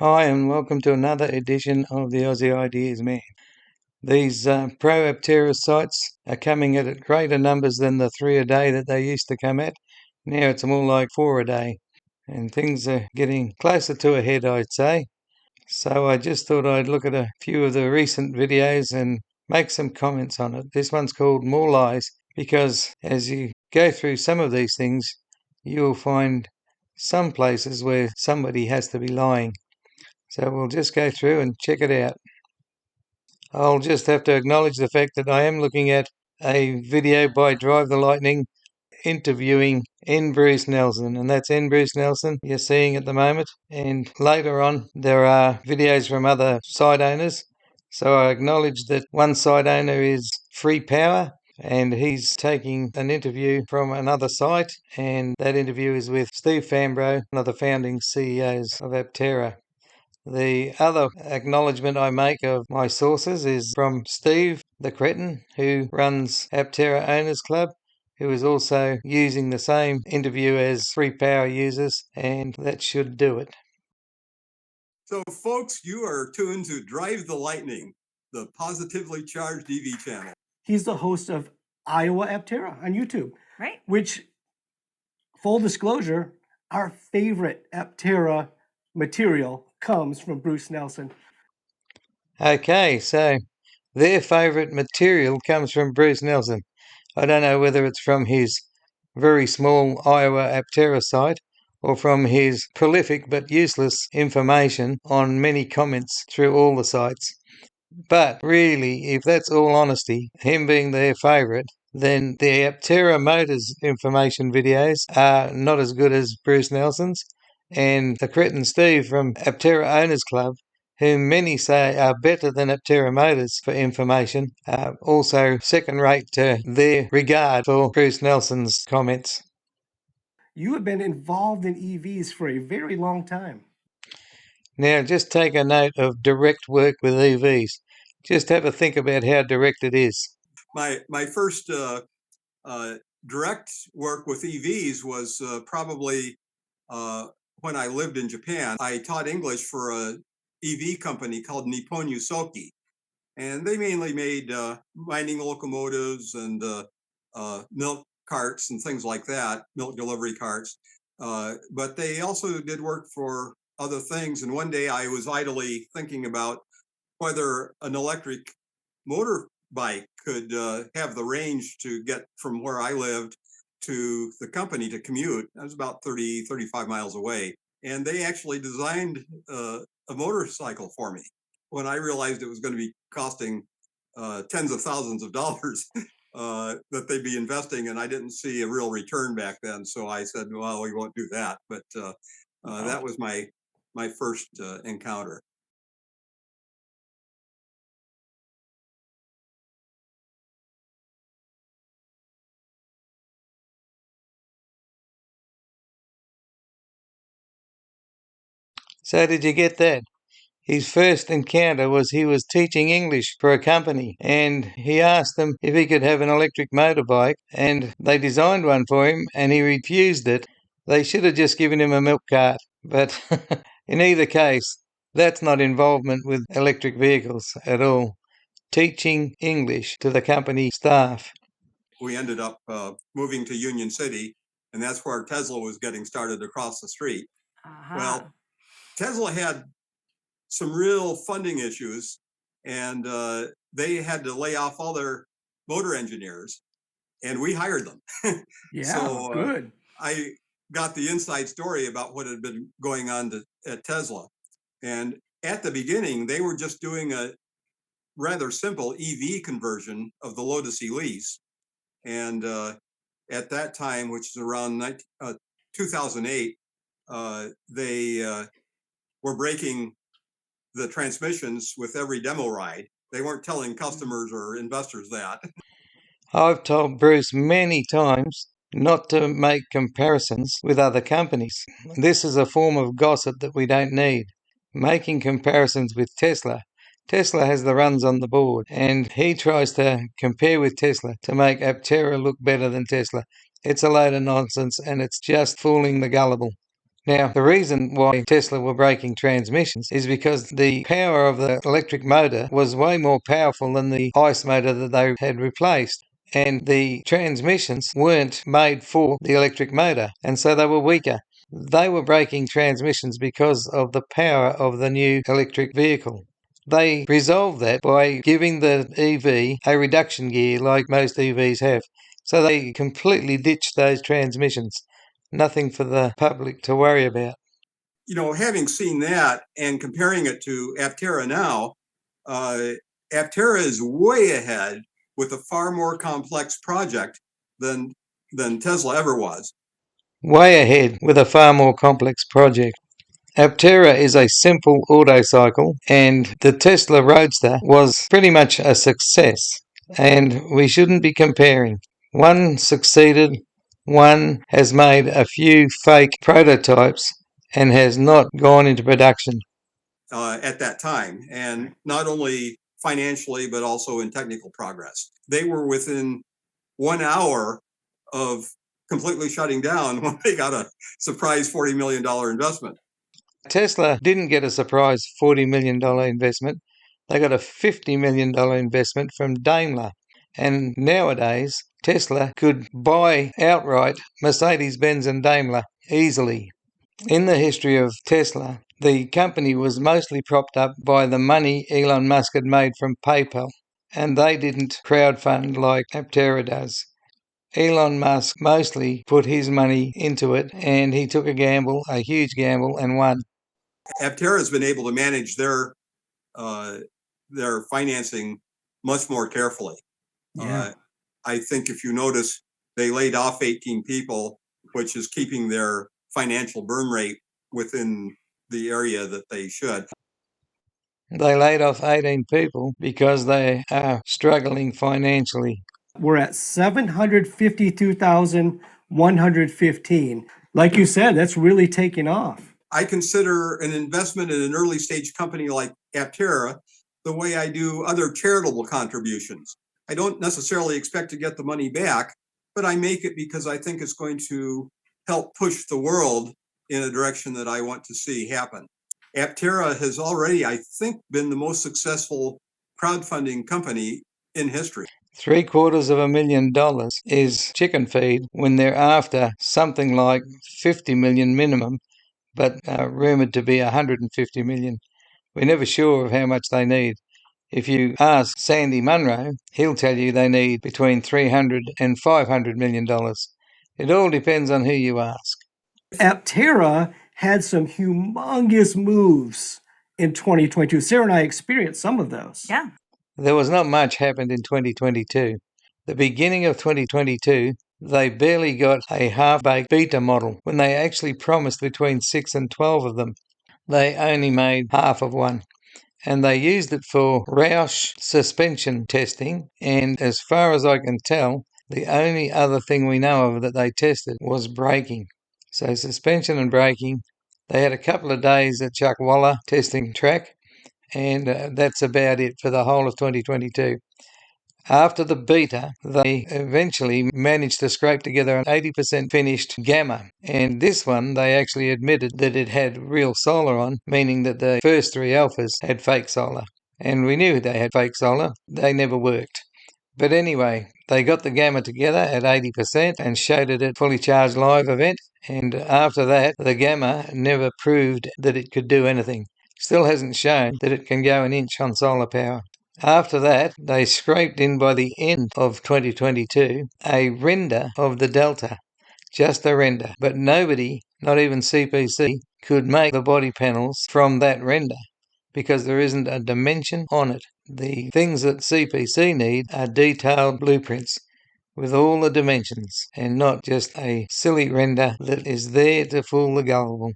Hi, and welcome to another edition of the Aussie Ideas Man. These pro Aptera sites are coming at greater numbers than the 3 a day that they used to come at. Now it's more like 4 a day, and things are getting closer to a head, I'd say. So I just thought I'd look at a few of the recent videos and make some comments on it. This one's called More Lies because as you go through some of these things, you'll find some places where somebody has to be lying. So we'll just go through and check it out. I'll just have to acknowledge the fact that I am looking at a video by Drive the Lightning interviewing N. Bruce Nelson, and that's N. Bruce Nelson you're seeing at the moment. And later on, there are videos from other site owners. So I acknowledge that one site owner is Free Power, and he's taking an interview from another site, and that interview is with Steve Fambro, one of the founding CEOs of Aptera. The other acknowledgement I make of my sources is from Steve the Cretin, who runs Aptera Owners Club, who is also using the same interview as Free Power uses, and that should do it. So, folks, you are tuned to Drive the Lightning, the positively charged EV channel. He's the host of Iowa Aptera on YouTube. Right. Which, full disclosure, our favorite Aptera material comes from Bruce Nelson. Okay, so their favourite material comes from Bruce Nelson. I don't know whether it's from his very small Iowa Aptera site or from his prolific but useless information on many comments through all the sites. But really, if that's all honesty, him being their favourite, then the Aptera Motors information videos are not as good as Bruce Nelson's, and the Cretin Steve from Aptera Owners Club, whom many say are better than Aptera Motors for information, are also second rate to their regard for Bruce Nelson's comments. You have been involved in EVs for a very long time. Now, just take a note of direct work with EVs. Just have a think about how direct it is. My first direct work with EVs was probably when I lived in Japan. I taught English for a EV company called Nippon Yusoki, and they mainly made mining locomotives and milk carts and things like that, milk delivery carts. But they also did work for other things. And one day I was idly thinking about whether an electric motorbike could have the range to get from where I lived to the company to commute. I was about 30, 35 miles away. And they actually designed a motorcycle for me when I realized it was going to be costing tens of thousands of dollars that they'd be investing, and I didn't see a real return back then. So I said, well, we won't do that. But that was my first encounter. So did you get that? His first encounter was he was teaching English for a company, and he asked them if he could have an electric motorbike, and they designed one for him, and he refused it. They should have just given him a milk cart, but in either case, that's not involvement with electric vehicles at all. Teaching English to the company staff. We ended up moving to Union City, and that's where Tesla was getting started across the street. Well, Tesla had some real funding issues, and they had to lay off all their motor engineers, and we hired them. Yeah, So good. I got the inside story about what had been going on at Tesla. And at the beginning, they were just doing a rather simple EV conversion of the Lotus Elise. And at that time, which is around 2008, they were breaking the transmissions with every demo ride. They weren't telling customers or investors that. I've told Bruce many times not to make comparisons with other companies. This is a form of gossip that we don't need. Making comparisons with Tesla. Tesla has the runs on the board, and he tries to compare with Tesla to make Aptera look better than Tesla. It's a load of nonsense, and it's just fooling the gullible. Now, the reason why Tesla were breaking transmissions is because the power of the electric motor was way more powerful than the ICE motor that they had replaced. And the transmissions weren't made for the electric motor, and so they were weaker. They were breaking transmissions because of the power of the new electric vehicle. They resolved that by giving the EV a reduction gear like most EVs have. So they completely ditched those transmissions. Nothing for the public to worry about. You know, having seen that and comparing it to Aptera now, Aptera is way ahead with a far more complex project than Tesla ever was. Way ahead with a far more complex project. Aptera is a simple autocycle, and the Tesla Roadster was pretty much a success. And we shouldn't be comparing. One succeeded, one has made a few fake prototypes and has not gone into production. At that time, and not only financially, but also in technical progress. They were within 1 hour of completely shutting down when they got a surprise $40 million investment. Tesla didn't get a surprise $40 million investment. They got a $50 million investment from Daimler. And nowadays, Tesla could buy outright Mercedes-Benz and Daimler easily. In the history of Tesla, the company was mostly propped up by the money Elon Musk had made from PayPal, and they didn't crowdfund like Aptera does. Elon Musk mostly put his money into it, and he took a gamble, a huge gamble, and won. Aptera has been able to manage their financing much more carefully. Yeah. I think if you notice, they laid off 18 people, which is keeping their financial burn rate within the area that they should. They laid off 18 people because they are struggling financially. We're at 752,115. Like you said, that's really taking off. I consider an investment in an early stage company like Aptera the way I do other charitable contributions. I don't necessarily expect to get the money back, but I make it because I think it's going to help push the world in a direction that I want to see happen. Aptera has already, I think, been the most successful crowdfunding company in history. $750,000 is chicken feed when they're after something like 50 million minimum, but rumoured to be 150 million. We're never sure of how much they need. If you ask Sandy Munro, he'll tell you they need between $300 and $500 million. It all depends on who you ask. Aptera had some humongous moves in 2022. Sarah and I experienced some of those. Yeah. There was not much happened in 2022. The beginning of 2022, they barely got a half-baked beta model when they actually promised between 6 and 12 of them. They only made half of one, and they used it for Roush suspension testing, and as far as I can tell, the only other thing we know of that they tested was braking. So suspension and braking, they had a couple of days at Chuckwalla testing track, and that's about it for the whole of 2022. After the beta, they eventually managed to scrape together an 80% finished Gamma, and this one they actually admitted that it had real solar on, meaning that the first three alphas had fake solar. And we knew they had fake solar, they never worked. But anyway, they got the Gamma together at 80% and showed it at Fully Charged Live event, and after that, the Gamma never proved that it could do anything. Still hasn't shown that it can go an inch on solar power. After that, they scraped in by the end of 2022 a render of the Delta, just a render. But nobody, not even CPC, could make the body panels from that render because there isn't a dimension on it. The things that CPC need are detailed blueprints with all the dimensions and not just a silly render that is there to fool the gullible.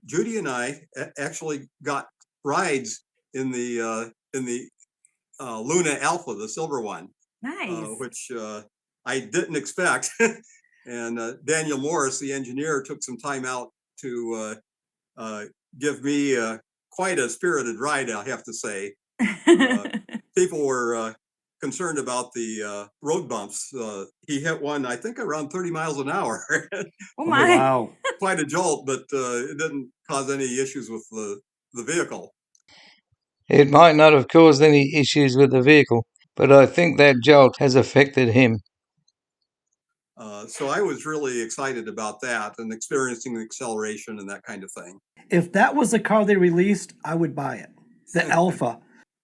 Judy and I actually got rides in the Luna Alpha, the silver one, Nice. which I didn't expect. And Daniel Morris, the engineer, took some time out to give me quite a spirited ride, I have to say. People were concerned about the road bumps. He hit one, I think, around 30 miles an hour. Oh my. Wow. quite a jolt, but it didn't cause any issues with the vehicle. It might not have caused any issues with the vehicle, but I think that jolt has affected him. So I was really excited about that and experiencing the acceleration and that kind of thing. If that was the car they released, I would buy it. The Alpha.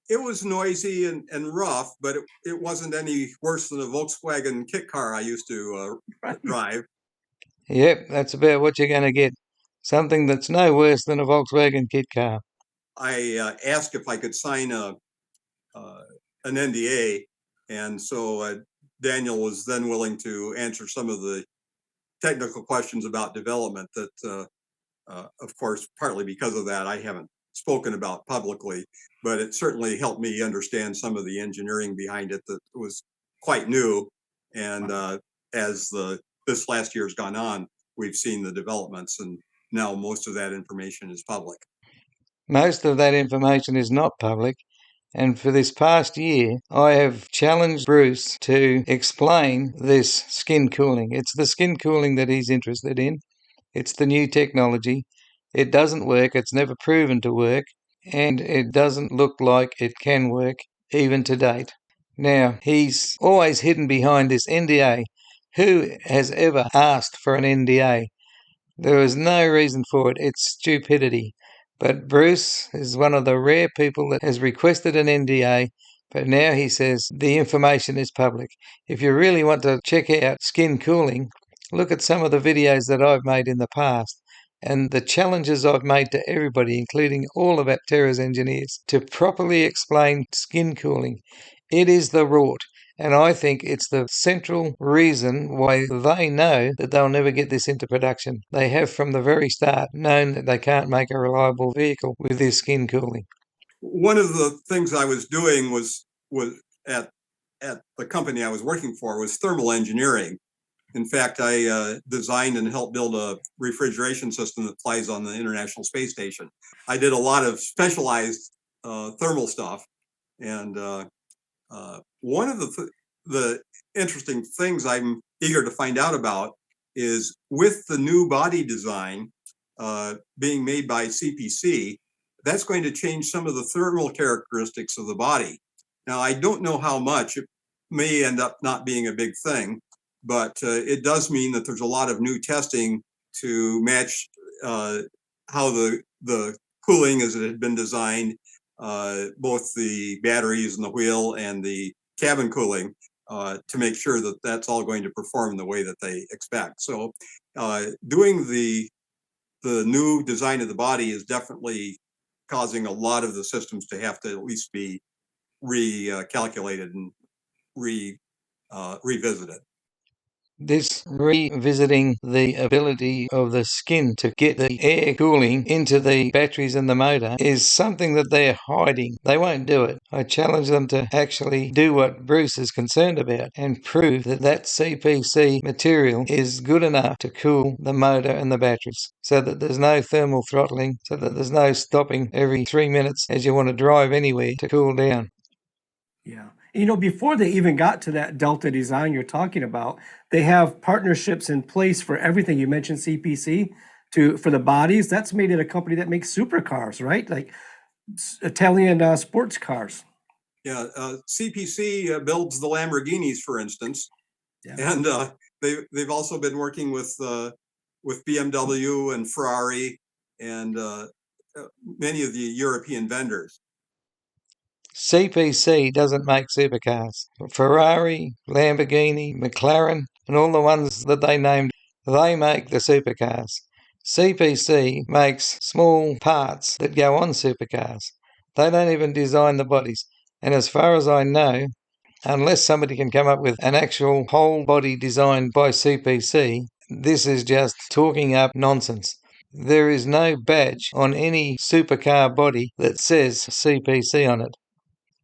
It was noisy and rough, but it wasn't any worse than a Volkswagen kit car I used to drive. Yep, that's about what you're going to get. Something that's no worse than a Volkswagen kit car. I asked if I could sign an NDA, and so Daniel was then willing to answer some of the technical questions about development that, of course, partly because of that, I haven't spoken about publicly, but it certainly helped me understand some of the engineering behind it that was quite new. And as this last year has gone on, we've seen the developments, and now most of that information is public. Most of that information is not public, and for this past year, I have challenged Bruce to explain this skin cooling. It's the skin cooling that he's interested in. It's the new technology. It doesn't work, it's never proven to work, and it doesn't look like it can work, even to date. Now, he's always hidden behind this NDA. Who has ever asked for an NDA? There is no reason for it. It's stupidity. But Bruce is one of the rare people that has requested an NDA, but now he says the information is public. If you really want to check out skin cooling, look at some of the videos that I've made in the past and the challenges I've made to everybody, including all of Aptera's engineers, to properly explain skin cooling. It is the rort. And I think it's the central reason why they know that they'll never get this into production. They have from the very start known that they can't make a reliable vehicle with this skin cooling. One of the things I was doing was at the company I was working for was thermal engineering. In fact, I designed and helped build a refrigeration system that flies on the International Space Station. I did a lot of specialized thermal stuff, and one of the interesting things I'm eager to find out about is with the new body design being made by CPC, that's going to change some of the thermal characteristics of the body. Now, I don't know how much. It may end up not being a big thing, but it does mean that there's a lot of new testing to match how the cooling as it had been designed, both the batteries and the wheel and the cabin cooling, to make sure that that's all going to perform the way that they expect. So doing the new design of the body is definitely causing a lot of the systems to have to at least be recalculated and revisited. This revisiting the ability of the skin to get the air cooling into the batteries and the motor is something that they're hiding. They won't do it. I challenge them to actually do what Bruce is concerned about and prove that that CPC material is good enough to cool the motor and the batteries so that there's no thermal throttling, so that there's no stopping every 3 minutes as you want to drive anywhere to cool down. Yeah. Before they even got to that Delta design you're talking about, they have partnerships in place for everything. You mentioned CPC for the bodies. That's made it a company that makes supercars, right? Like Italian sports cars. Yeah, CPC builds the Lamborghinis, for instance, and they've also been working with BMW and Ferrari and many of the European vendors. CPC doesn't make supercars. Ferrari, Lamborghini, McLaren, and all the ones that they named, they make the supercars. CPC makes small parts that go on supercars. They don't even design the bodies. And as far as I know, unless somebody can come up with an actual whole body design by CPC, this is just talking up nonsense. There is no badge on any supercar body that says CPC on it.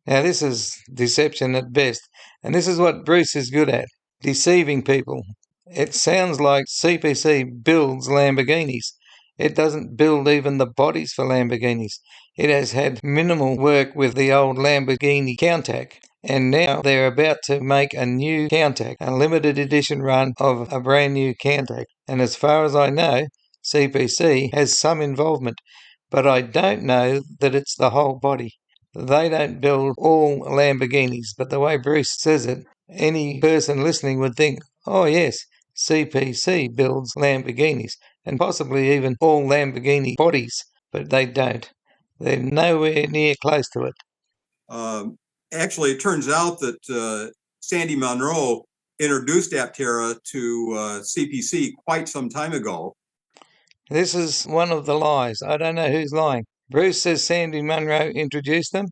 Now, this is deception at best, and this is what Bruce is good at, deceiving people. It sounds like CPC builds Lamborghinis. It doesn't build even the bodies for Lamborghinis. It has had minimal work with the old Lamborghini Countach, and now they're about to make a new Countach, a limited edition run of a brand new Countach. And as far as I know, CPC has some involvement, but I don't know that it's the whole body. They don't build all Lamborghinis, but the way Bruce says it, any person listening would think, oh yes, CPC builds Lamborghinis, and possibly even all Lamborghini bodies, but they don't. They're nowhere near close to it. Actually, it turns out that Sandy Munro introduced Aptera to CPC quite some time ago. This is one of the lies. I don't know who's lying. Bruce says Sandy Munro introduced them.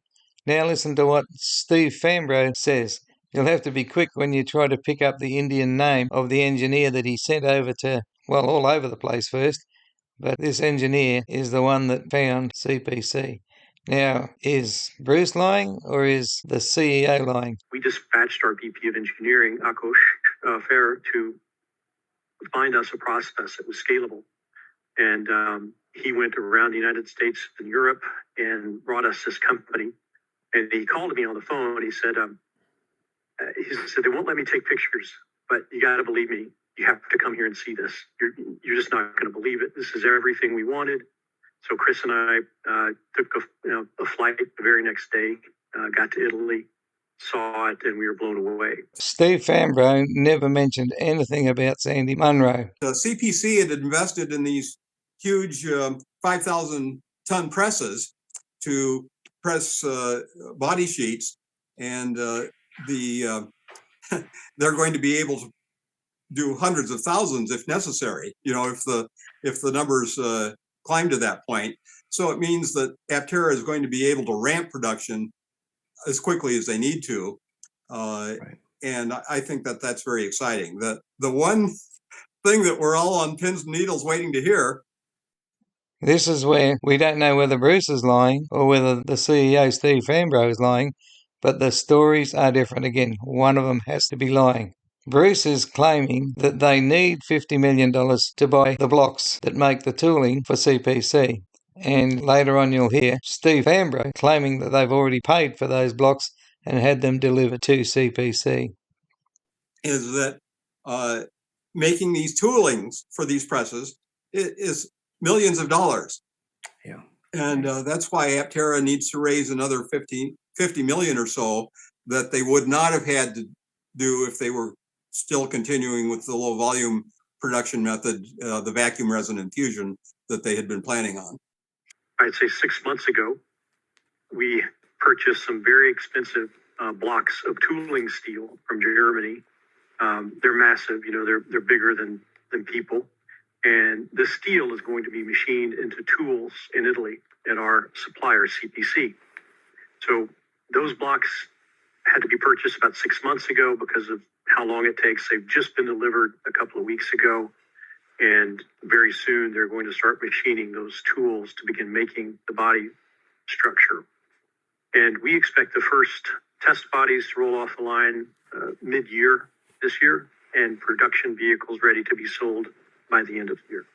Now listen to what Steve Fambro says. You'll have to be quick when you try to pick up the Indian name of the engineer that he sent over to, well, all over the place first. But this engineer is the one that found CPC. Now, is Bruce lying or is the CEO lying? We dispatched our VP of Engineering, Akosh Fair, to find us a process that was scalable. And he went around the United States and Europe and brought us this company. And he called me on the phone. He said, they won't let me take pictures, but you got to believe me. You have to come here and see this. You're just not going to believe it. This is everything we wanted. So Chris and I took a flight the very next day, got to Italy, saw it, and we were blown away. Steve Fambro never mentioned anything about Sandy Munro. CPC had invested in these huge 5,000-ton presses to press body sheets, and they're going to be able to do hundreds of thousands if necessary, if the numbers climb to that point. So it means that Aptera is going to be able to ramp production as quickly as they need to. Right. And I think that that's very exciting. The one thing that we're all on pins and needles waiting to hear. This is where we don't know whether Bruce is lying or whether the CEO, Steve Fambro, is lying, but the stories are different again. One of them has to be lying. Bruce is claiming that they need $50 million to buy the blocks that make the tooling for CPC. And later on you'll hear Steve Fambro claiming that they've already paid for those blocks and had them delivered to CPC. Is that making these toolings for these presses is millions of dollars. Yeah. And that's why Aptera needs to raise another 50 million or so that they would not have had to do if they were still continuing with the low volume production method, the vacuum resin infusion that they had been planning on. I'd say 6 months ago, we purchased some very expensive blocks of tooling steel from Germany. They're massive, they're bigger than people. And the steel is going to be machined into tools in Italy at our supplier, CPC. So those blocks had to be purchased about 6 months ago because of how long it takes. They've just been delivered a couple of weeks ago. And very soon they're going to start machining those tools to begin making the body structure. And we expect the first test bodies to roll off the line mid-year this year, and production vehicles ready to be sold by the end of the year.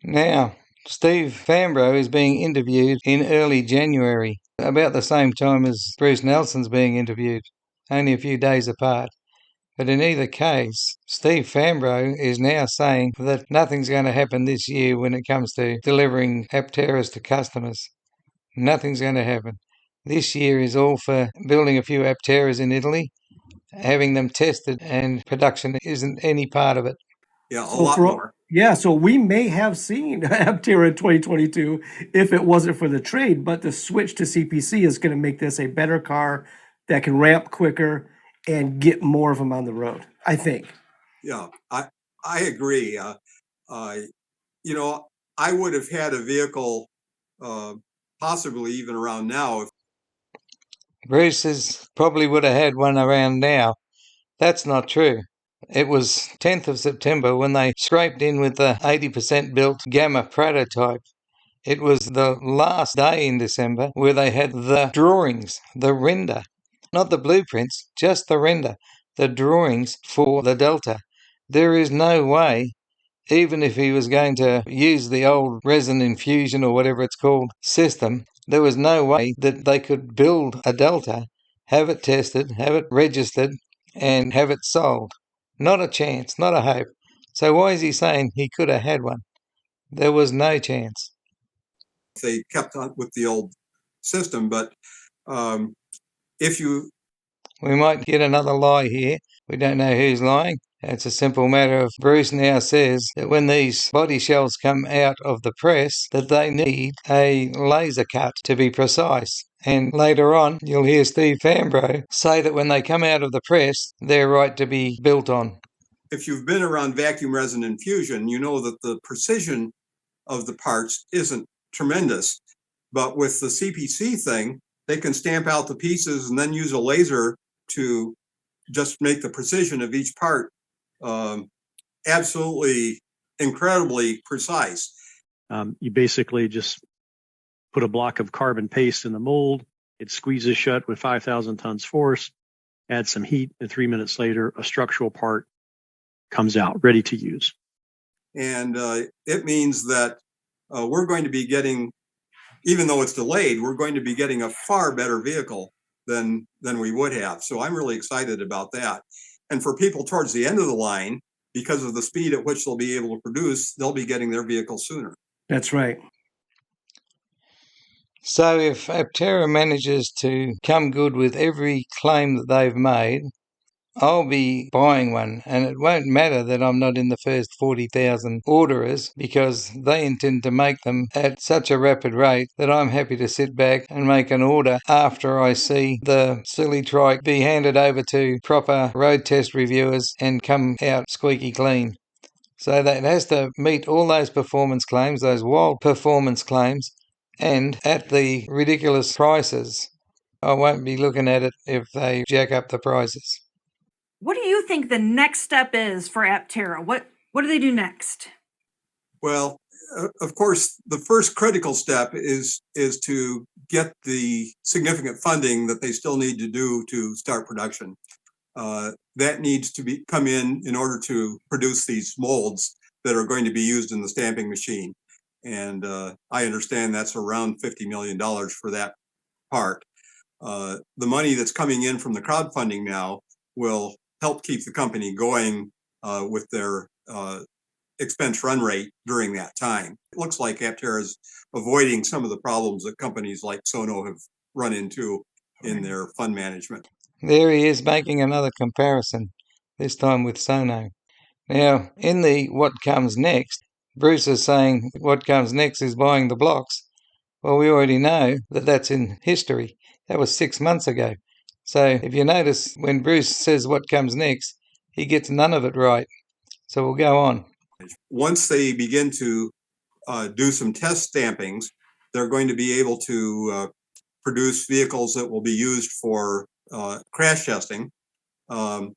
Now, Steve Fambro is being interviewed in early January, about the same time as Bruce Nelson's being interviewed, only a few days apart. But in either case, Steve Fambro is now saying that nothing's going to happen this year when it comes to delivering Apteras to customers. Nothing's going to happen. This year is all for building a few Apteras in Italy, having them tested, and production isn't any part of it. Yeah, a lot more. Yeah, so we may have seen Aptera in 2022 if it wasn't for the trade, but the switch to CPC is going to make this a better car that can ramp quicker and get more of them on the road, I think. Yeah, I agree. I would have had a vehicle possibly even around now. Bruce probably would have had one around now. That's not true. It was 10th of September when they scraped in with the 80% built Gamma prototype. It was the last day in December where they had the drawings, the render, not the blueprints, just the render, the drawings for the Delta. There is no way, even if he was going to use the old resin infusion or whatever it's called system, there was no way that they could build a Delta, have it tested, have it registered, and have it sold. Not a chance, not a hope. So why is he saying he could have had one? There was no chance. They kept on with the old system, but if you We might get another lie here. We don't know who's lying. It's a simple matter of Bruce now says that when these body shells come out of the press, that they need a laser cut to be precise. And later on, you'll hear Steve Fambro say that when they come out of the press, they're right to be built on. if you've been around vacuum resin infusion, you know that the precision of the parts isn't tremendous. But with the CPC thing, they can stamp out the pieces and then use a laser to just make the precision of each part absolutely incredibly precise. You basically just put a block of carbon paste in the mold. It squeezes shut with 5,000 tons force, add some heat, and 3 minutes later, a structural part comes out ready to use. And it means that we're going to be getting, even though it's delayed, we're going to be getting a far better vehicle than we would have. So I'm really excited about that. And for people towards the end of the line, because of the speed at which they'll be able to produce, they'll be getting their vehicle sooner. That's right. So if Aptera manages to come good with every claim that they've made, I'll be buying one, and it won't matter that I'm not in the first 40,000 orderers because they intend to make them at such a rapid rate that I'm happy to sit back and make an order after I see the silly trike be handed over to proper road test reviewers and come out squeaky clean. So that has to meet all those performance claims, those wild performance claims, and at the ridiculous prices. I won't be looking at it if they jack up the prices. What do you think the next step is for Aptera? What do they do next? Well, of course, the first critical step is to get the significant funding that they still need to do to start production. That needs to come in order to produce these molds that are going to be used in the stamping machine. And I understand that's around $50 million for that part. The money that's coming in from the crowdfunding now will help keep the company going with their expense run rate during that time. It looks like Aptera is avoiding some of the problems that companies like Sono have run into in their fund management. There he is making another comparison, this time with Sono. Now, in the what comes next, Bruce is saying what comes next is buying the blocks. Well, we already know that that's in history. That was 6 months ago. So if you notice, when Bruce says what comes next, he gets none of it right. So we'll go on. Once they begin to do some test stampings, they're going to be able to produce vehicles that will be used for crash testing. Now,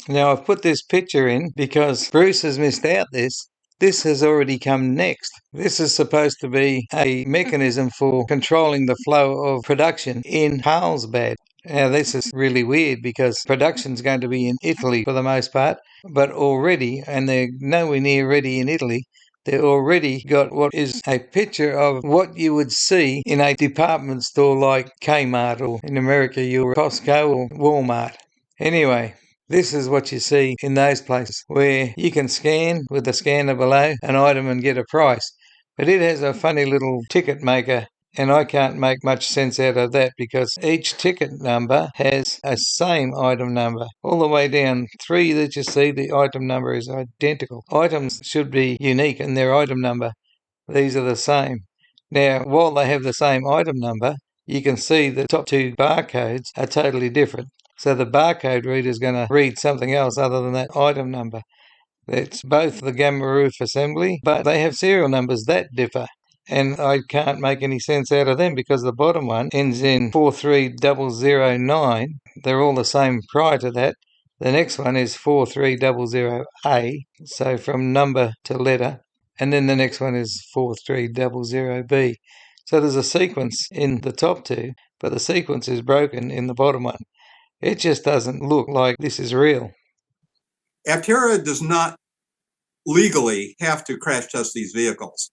I've put this picture in because Bruce has missed out this. This has already come next. This is supposed to be a mechanism for controlling the flow of production in Carlsbad. Now, this is really weird because production's going to be in Italy for the most part, but already, and they're nowhere near ready in Italy, they've already got what is a picture of what you would see in a department store like Kmart, or in America, your Costco or Walmart. Anyway, this is what you see in those places where you can scan with the scanner below an item and get a price. But it has a funny little ticket maker, and I can't make much sense out of that because each ticket number has a same item number. All the way down 3 that you see, the item number is identical. Items should be unique in their item number. These are the same. Now, while they have the same item number, you can see the top 2 barcodes are totally different. So the barcode reader is going to read something else other than that item number. It's both the gamma roof assembly, but they have serial numbers that differ. And I can't make any sense out of them because the bottom one ends in 43009. They're all the same prior to that. The next one is 4300A, so from number to letter. And then the next one is 4300B. So there's a sequence in the top 2, but the sequence is broken in the bottom one. It just doesn't look like this is real. Aptera does not legally have to crash test these vehicles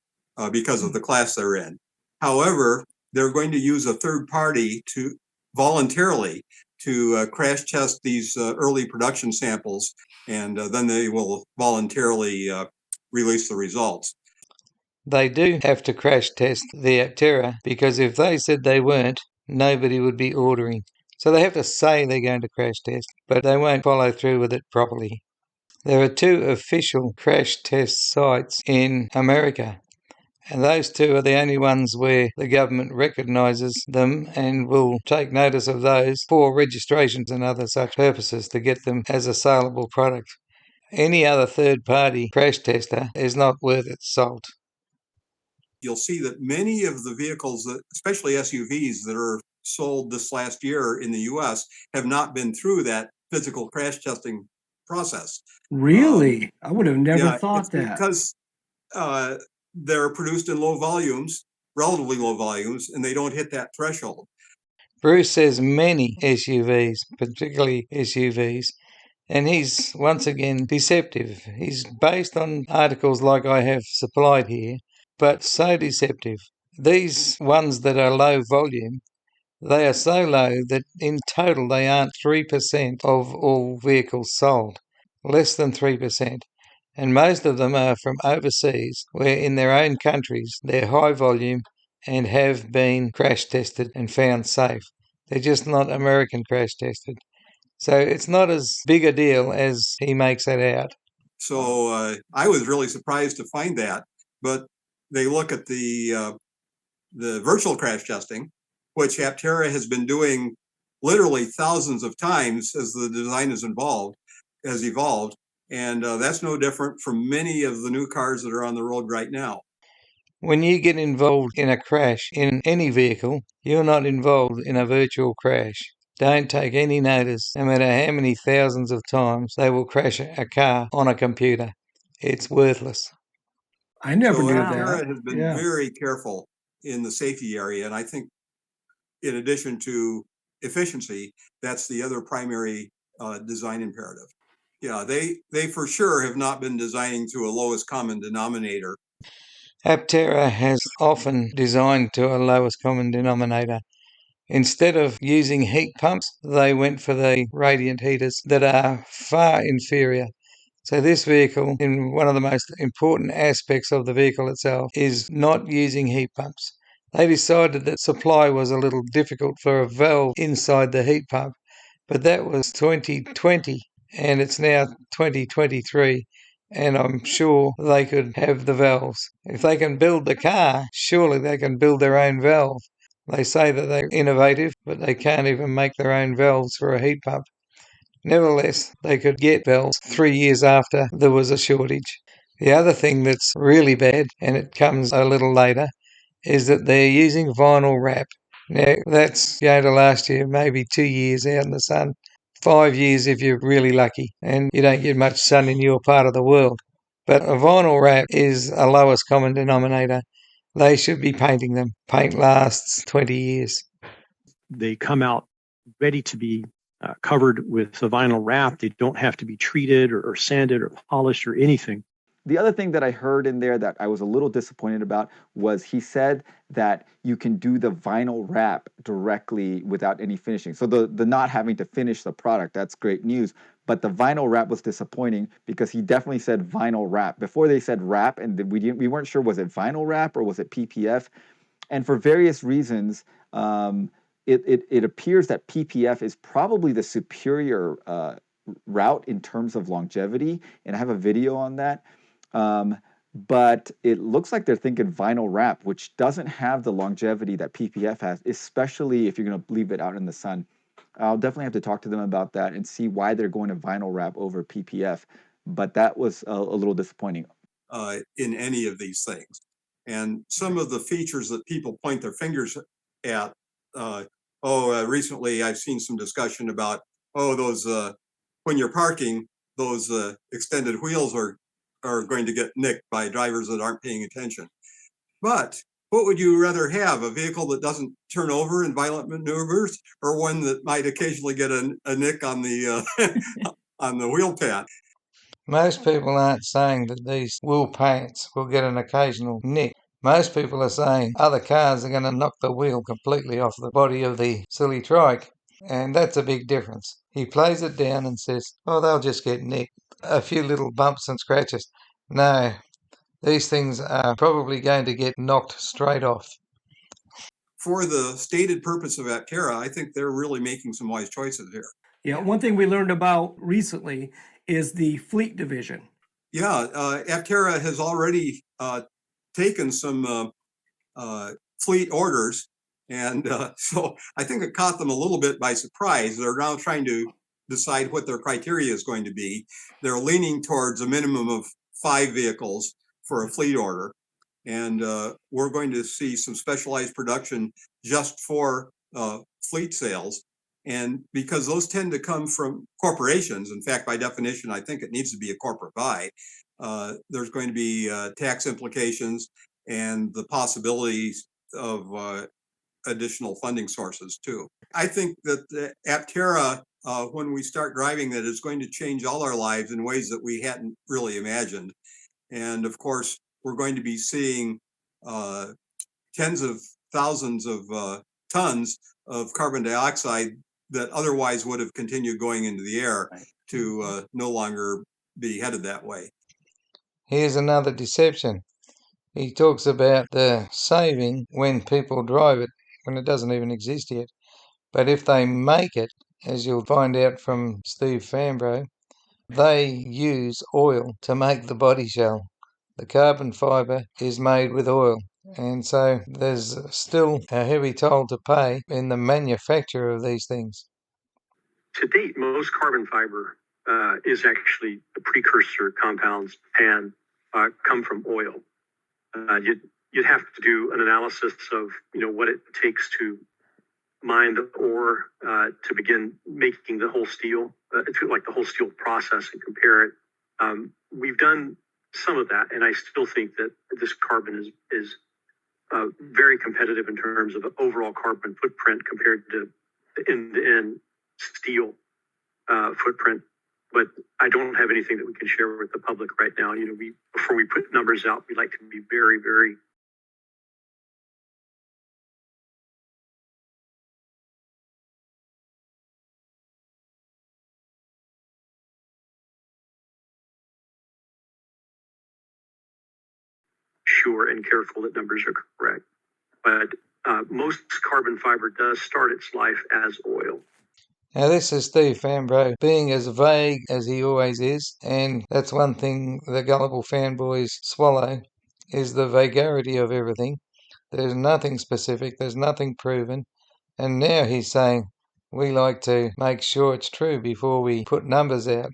because of the class they're in. However, they're going to use a third party to voluntarily to crash test these early production samples, and then they will voluntarily release the results. They do have to crash test the Aptera because if they said they weren't, nobody would be ordering. So they have to say they're going to crash test, but they won't follow through with it properly. There are 2 official crash test sites in America, and those 2 are the only ones where the government recognises them and will take notice of those for registrations and other such purposes to get them as a saleable product. Any other third-party crash tester is not worth its salt. You'll see that many of the vehicles, especially SUVs that are sold this last year in the US, have not been through that physical crash testing process. Really? I would have never Yeah, thought it's that. because they're produced in low volumes, relatively low volumes, and they don't hit that threshold. Bruce says many SUVs, particularly SUVs, and he's once again deceptive. He's based on articles like I have supplied here, but so deceptive. These ones that are low volume, they are so low that in total they aren't 3% of all vehicles sold, less than 3%. And most of them are from overseas, where in their own countries they're high volume and have been crash tested and found safe. They're just not American crash tested. So it's not as big a deal as he makes it out. So I was really surprised to find that. But they look at the virtual crash testing, which Aptera has been doing literally thousands of times as the design has evolved, and that's no different from many of the new cars that are on the road right now. When you get involved in a crash in any vehicle, you're not involved in a virtual crash. Don't take any notice, no matter how many thousands of times they will crash a car on a computer. It's worthless. I never So knew Aptera that. has been Yeah. very careful in the safety area, and I think in addition to efficiency, that's the other primary design imperative. Yeah, they for sure have not been designing to a lowest common denominator. Aptera has often designed to a lowest common denominator. Instead of using heat pumps, they went for the radiant heaters that are far inferior. So this vehicle, in one of the most important aspects of the vehicle itself, is not using heat pumps. They decided that supply was a little difficult for a valve inside the heat pump, but that was 2020 and it's now 2023, and I'm sure they could have the valves. If they can build the car, surely they can build their own valve. They say that they're innovative, but they can't even make their own valves for a heat pump. Nevertheless, they could get valves 3 years after there was a shortage. The other thing that's really bad, and it comes a little later, is that they're using vinyl wrap. Now, that's going to last you maybe 2 years out in the sun, 5 years if you're really lucky, and you don't get much sun in your part of the world. But a vinyl wrap is a lowest common denominator. They should be painting them. Paint lasts 20 years. They come out ready to be covered with a vinyl wrap. They don't have to be treated or sanded or polished or anything. The other thing that I heard in there that I was a little disappointed about was he said that you can do the vinyl wrap directly without any finishing. So the not having to finish the product, that's great news. But the vinyl wrap was disappointing because he definitely said vinyl wrap. Before they said wrap, and we weren't sure, was it vinyl wrap or was it PPF? And for various reasons, it appears that PPF is probably the superior route in terms of longevity. And I have a video on that. But it looks like they're thinking vinyl wrap, which doesn't have the longevity that PPF has, especially if you're going to leave it out in the sun. I'll definitely have to talk to them about that and see why they're going to vinyl wrap over PPF. But that was a little disappointing. In any of these things. And some of the features that people point their fingers at, recently I've seen some discussion about, those, when you're parking, those extended wheels are going to get nicked by drivers that aren't paying attention. But what would you rather have, a vehicle that doesn't turn over in violent maneuvers, or one that might occasionally get a nick on the on the wheel pad? Most people aren't saying that these wheel paints will get an occasional nick. Most people are saying other cars are going to knock the wheel completely off the body of the silly trike. And that's a big difference. He plays it down and says, they'll just get nicked. A few little bumps and scratches. No, these things are probably going to get knocked straight off. For the stated purpose of Aptera, I think they're really making some wise choices here. Yeah, one thing we learned about recently is the fleet division. Yeah, Aptera has already taken some fleet orders, and so I think it caught them a little bit by surprise. They're now trying to decide what their criteria is going to be. They're leaning towards a minimum of 5 vehicles for a fleet order, and we're going to see some specialized production just for fleet sales. And because those tend to come from corporations, in fact, by definition, I think it needs to be a corporate buy. There's going to be tax implications and the possibilities of additional funding sources too. I think that the Aptera, when we start driving it, is going to change all our lives in ways that we hadn't really imagined. And of course, we're going to be seeing tens of thousands of tons of carbon dioxide that otherwise would have continued going into the air to no longer be headed that way. Here's another deception. He talks about the saving when people drive it, when it doesn't even exist yet. But if they make it, as you'll find out from Steve Fambro, they use oil to make the body shell. The carbon fibre is made with oil, and so there's still a heavy toll to pay in the manufacture of these things. To date, most carbon fiber is actually the precursor compounds and come from oil. You'd have to do an analysis of what it takes to mine the ore to begin making the whole steel, like the whole steel process, and compare it. We've done some of that, and I still think that this carbon is very competitive in terms of overall carbon footprint compared to the end-to-end steel footprint. But I don't have anything that we can share with the public right now. Before we put numbers out, we like to be very, very sure and careful that numbers are correct. But most carbon fiber does start its life as oil. Now, this is Steve Fambro being as vague as he always is, and that's one thing the gullible fanboys swallow, is the vagarity of everything. There's nothing specific, there's nothing proven, and now he's saying we like to make sure it's true before we put numbers out.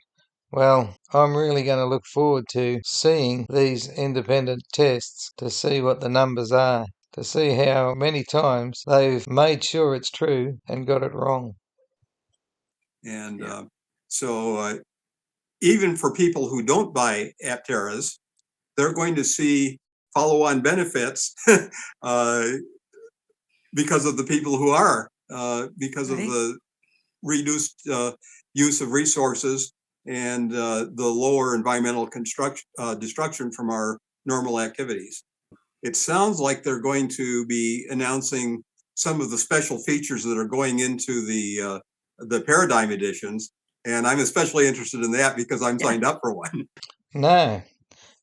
Well, I'm really going to look forward to seeing these independent tests to see what the numbers are, to see how many times they've made sure it's true and got it wrong. And so even for people who don't buy Apteras, they're going to see follow-on benefits because of the people who are, because of the reduced use of resources and the lower environmental destruction from our normal activities. It sounds like they're going to be announcing some of the special features that are going into the Paradigm editions, and I'm especially interested in that because I'm signed up for one. No,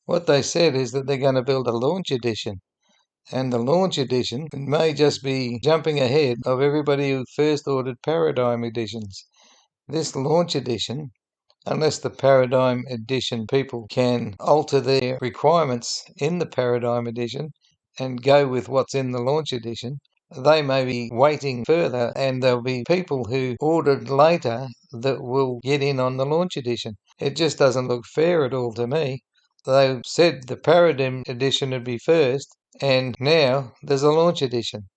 what they said is that they're going to build a launch edition. And the launch edition may just be jumping ahead of everybody who first ordered Paradigm editions. This launch edition, unless the Paradigm edition people can alter their requirements in the Paradigm edition and go with what's in the launch edition, they may be waiting further, and there'll be people who ordered later that will get in on the launch edition. It just doesn't look fair at all to me. They said the Paradigm edition would be first, and now there's a launch edition.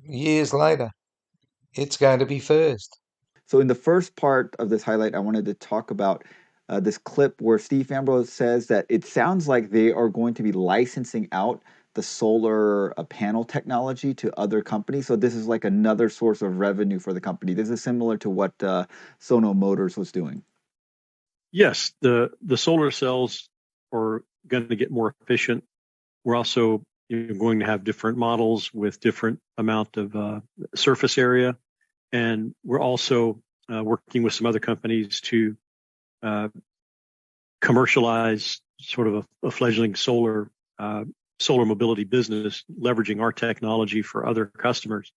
Years later, it's going to be first. So in the first part of this highlight, I wanted to talk about this clip where Steve Fambro says that it sounds like they are going to be licensing out the solar panel technology to other companies. So this is like another source of revenue for the company. This is similar to what Sono Motors was doing. Yes, the solar cells are going to get more efficient. We're also going to have different models with different amount of surface area. And we're also working with some other companies to commercialize sort of a fledgling solar solar mobility business, leveraging our technology for other customers.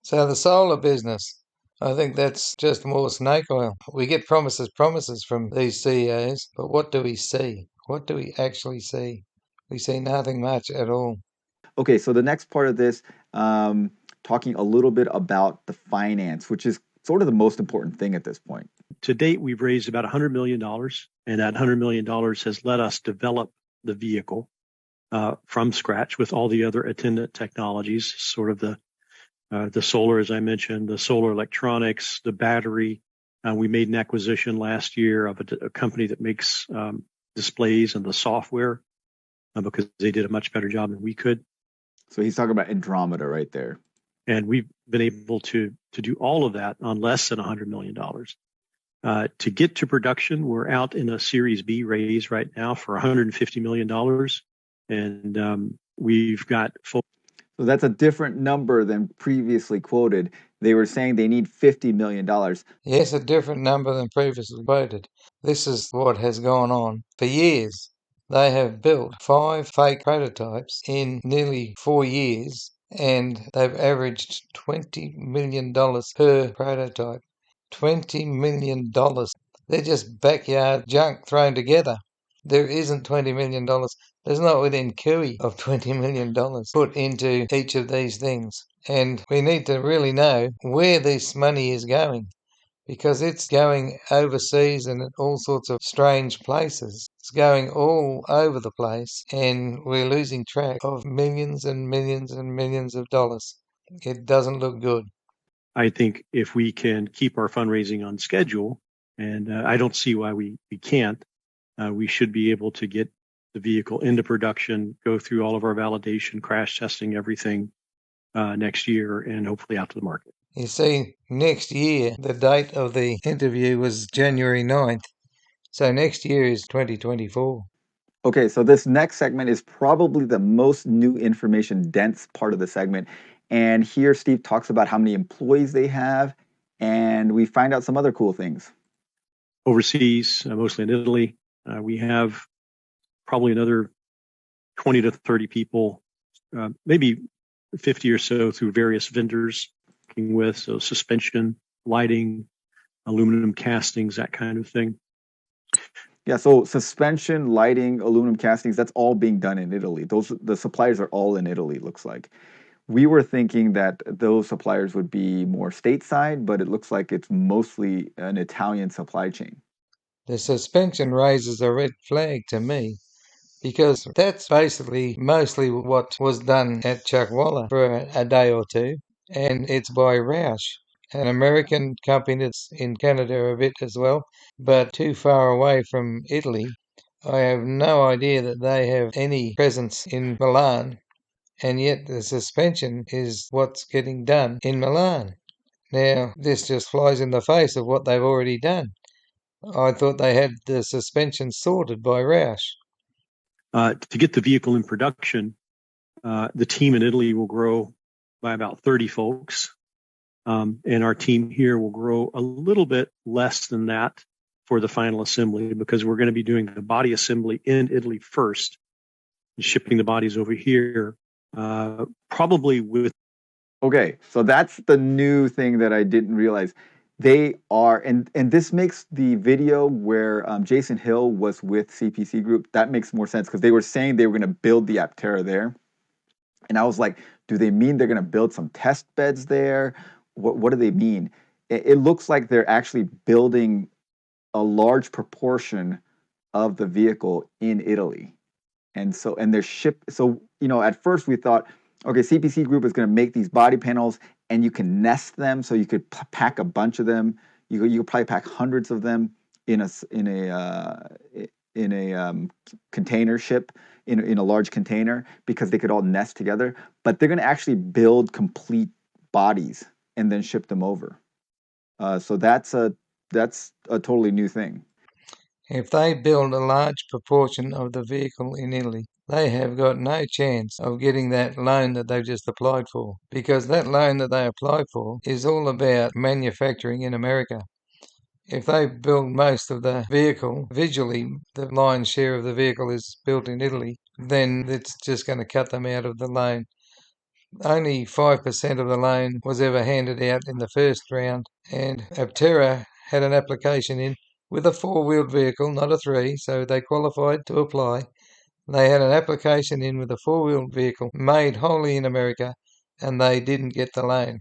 So the solar business, I think that's just more snake oil. We get promises from these CEOs, but what do we see? What do we actually see? We see nothing much at all. Okay, so the next part of this, talking a little bit about the finance, which is sort of the most important thing at this point. To date, we've raised about $100 million, and that $100 million has let us develop the vehicle from scratch with all the other attendant technologies, sort of the solar, as I mentioned, the solar electronics, the battery. We made an acquisition last year of a company that makes displays and the software because they did a much better job than we could. So he's talking about Andromeda right there. And we've been able to do all of that on less than $100 million. To get to production, we're out in a Series B raise right now for $150 million. And we've got full. So that's a different number than previously quoted. They were saying they need $50 million. Yes, a different number than previously quoted. This is what has gone on for years. They have built 5 fake prototypes in nearly 4 years, and they've averaged $20 million per prototype. $20 million. They're just backyard junk thrown together. There isn't $20 million. There's not within cooey of $20 million put into each of these things. And we need to really know where this money is going, because it's going overseas and at all sorts of strange places. It's going all over the place, and we're losing track of millions and millions and millions of dollars. It doesn't look good. I think if we can keep our fundraising on schedule, and I don't see why we can't, we should be able to get the vehicle into production, go through all of our validation, crash testing, everything next year, and hopefully out to the market. You see, next year, the date of the interview was January 9th. So next year is 2024. Okay, so this next segment is probably the most new information dense part of the segment. And here Steve talks about how many employees they have, and we find out some other cool things. Overseas, mostly in Italy, we have probably another 20 to 30 people, maybe 50 or so through various vendors working with, so suspension, lighting, aluminum castings, that kind of thing. Yeah, so suspension, lighting, aluminum castings, that's all being done in Italy. The suppliers are all in Italy, it looks like. We were thinking that those suppliers would be more stateside, but it looks like it's mostly an Italian supply chain. The suspension raises a red flag to me, because that's basically mostly what was done at Chuckwalla for a day or two, and it's by Roush, an American company that's in Canada a bit as well, but too far away from Italy. I have no idea that they have any presence in Milan, and yet the suspension is what's getting done in Milan. Now, this just flies in the face of what they've already done. I thought they had the suspension sorted by Roush. To get the vehicle in production, the team in Italy will grow by about 30 folks. And our team here will grow a little bit less than that for the final assembly, because we're going to be doing the body assembly in Italy first and shipping the bodies over here, probably with. Okay, so that's the new thing that I didn't realize. They are, and this makes the video where Jason Hill was with CPC Group, that makes more sense, because they were saying they were going to build the Aptera there. And I was like, do they mean they're going to build some test beds there? What do they mean? It looks like they're actually building a large proportion of the vehicle in Italy. And they're shipped. So, at first we thought, okay, CPC Group is going to make these body panels and you can nest them, so you could pack a bunch of them. You could probably pack hundreds of them in a container ship, in a large container, because they could all nest together. But they're going to actually build complete bodies and then ship them over. So that's a totally new thing. If they build a large proportion of the vehicle in Italy, they have got no chance of getting that loan that they've just applied for, because that loan that they applied for is all about manufacturing in America. If they build most of the vehicle, visually, the lion's share of the vehicle is built in Italy, then it's just going to cut them out of the loan. Only 5% of the loan was ever handed out in the first round, and Aptera had an application in with a four-wheeled vehicle, not a three, so they qualified to apply. They had an application in with a four-wheeled vehicle made wholly in America, and they didn't get the loan.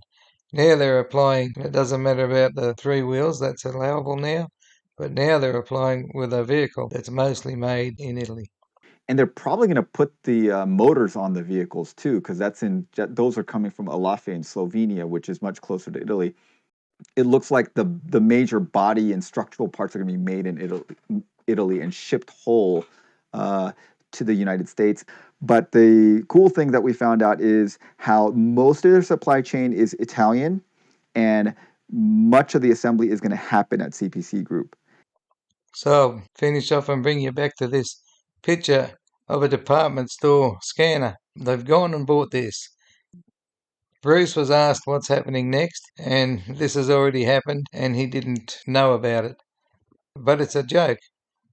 Now they're applying, it doesn't matter about the three wheels, that's allowable now, but now they're applying with a vehicle that's mostly made in Italy. And they're probably going to put the motors on the vehicles too, because those are coming from Alafe in Slovenia, which is much closer to Italy. It looks like the major body and structural parts are going to be made in Italy and shipped whole to the United States. But the cool thing that we found out is how most of their supply chain is Italian, and much of the assembly is going to happen at CPC Group. So I'll finish off and bring you back to this picture of a department store scanner. They've gone and bought this. Bruce was asked what's happening next, and this has already happened, and he didn't know about it. But it's a joke,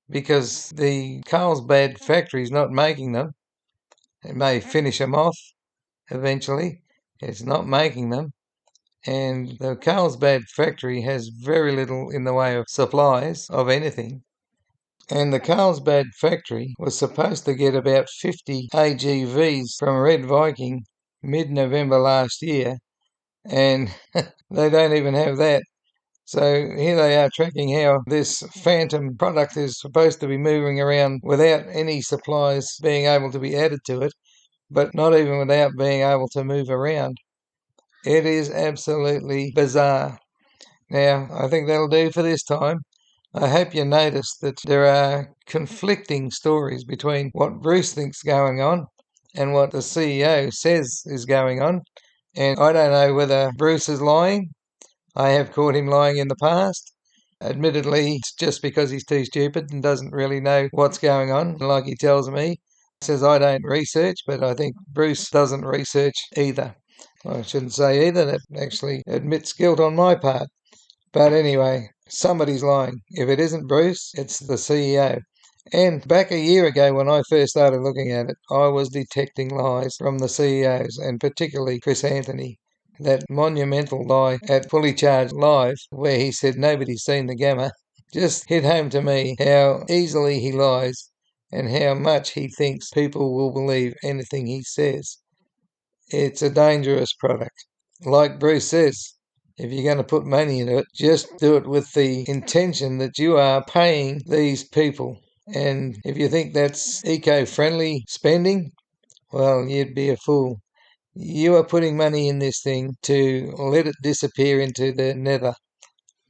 because the Carlsbad factory's not making them. It may finish them off eventually. It's not making them. And the Carlsbad factory has very little in the way of supplies of anything. And the Carlsbad factory was supposed to get about 50 AGVs from Red Viking mid-November last year, and they don't even have that. So here they are tracking how this phantom product is supposed to be moving around without any supplies being able to be added to it, but not even without being able to move around. It is absolutely bizarre. Now, I think that'll do for this time. I hope you noticed that there are conflicting stories between what Bruce thinks going on and what the CEO says is going on. And I don't know whether Bruce is lying. I have caught him lying in the past. Admittedly, it's just because he's too stupid and doesn't really know what's going on, like he tells me. He says I don't research, but I think Bruce doesn't research either. I shouldn't say either, that actually admits guilt on my part. But anyway, somebody's lying. If it isn't Bruce, it's the CEO. And back a year ago when I first started looking at it, I was detecting lies from the CEOs, and particularly Chris Anthony. That monumental lie at Fully Charged Live, where he said nobody's seen the Gamma, just hit home to me how easily he lies and how much he thinks people will believe anything he says. It's a dangerous product. Like Bruce says, if you're going to put money into it, just do it with the intention that you are paying these people. And if you think that's eco-friendly spending, well, you'd be a fool. You are putting money in this thing to let it disappear into the nether,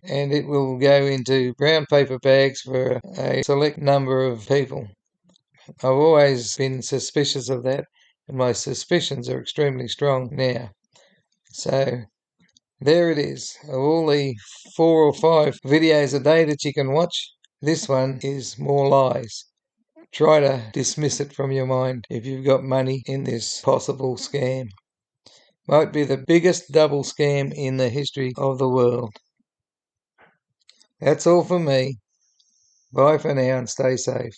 and it will go into brown paper bags for a select number of people. I've always been suspicious of that, and my suspicions are extremely strong now. So there it is. Of all the 4 or 5 videos a day that you can watch, this one is more lies. Try to dismiss it from your mind if you've got money in this possible scam. Might be the biggest double scam in the history of the world. That's all for me. Bye for now and stay safe.